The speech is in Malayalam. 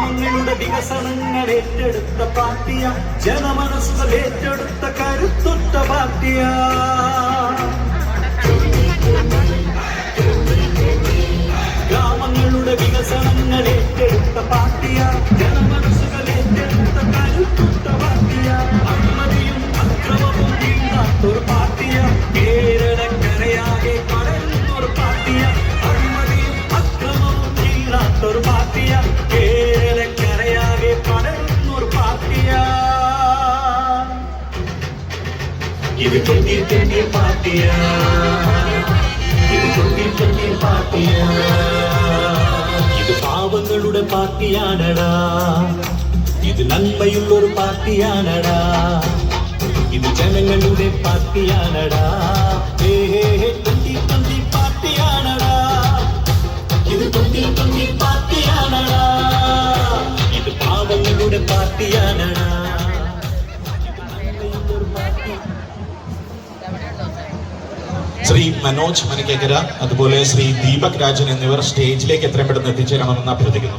ഗ്രാമങ്ങളുടെ വികസനങ്ങൾ ഏറ്റെടുത്ത പാർട്ടിയ, ജനമനസ്സുകൾ ഏറ്റെടുത്ത കരുത്തുറ്റ പാർട്ടിയ. ഗ്രാമങ്ങളുടെ വികസനങ്ങൾ ഏറ്റെടുത്ത പാർട്ടിയ, ജനമനസ്സുകൾ ഏറ്റെടുത്ത കരുത്തുറ്റ പാർട്ടിയ. അഴിമതിയും അക്രമവും ഇല്ലാത്തൊരു പാർട്ടിയ, കേരളക്കരയാകെ പടരുന്നൊരു പാർട്ടിയ. അഴിമതിയും അക്രമവും ഇല്ലാത്തൊരു പാർട്ടിയ, കേരളക്കരയാകെ പടരുന്നൊരു പാർട്ടിയ. ഇത് തൊണ്ടി പാർട്ടിയ, ഇത് തൊണ്ടി പാർട്ടിയ. ഇത് പാവങ്ങളുടെ പാർട്ടിയാണടാ, ഇത് നന്മയുള്ളൊരു പാർട്ടിയാണടാ, ഇത് ജനങ്ങളുടെ പാർട്ടിയാണടാ. തൊണ്ടി പാർട്ടിയാണടാ, ഇത് തൊണ്ടി പാർട്ടിയാണടാ, ഇത് പാവങ്ങളുടെ പാർട്ടിയാണടാ, ഇത് നന്മയുള്ളൊരു പാർട്ടി. ശ്രീ മനോജ് മനക്കേക്കര അതുപോലെ ശ്രീ ദീപക് രാജൻ എന്നിവർ സ്റ്റേജിലേക്ക് എത്രയും പെട്ടെന്ന് എത്തിച്ചേരണമെന്ന് അഭ്യർത്ഥിക്കുന്നു.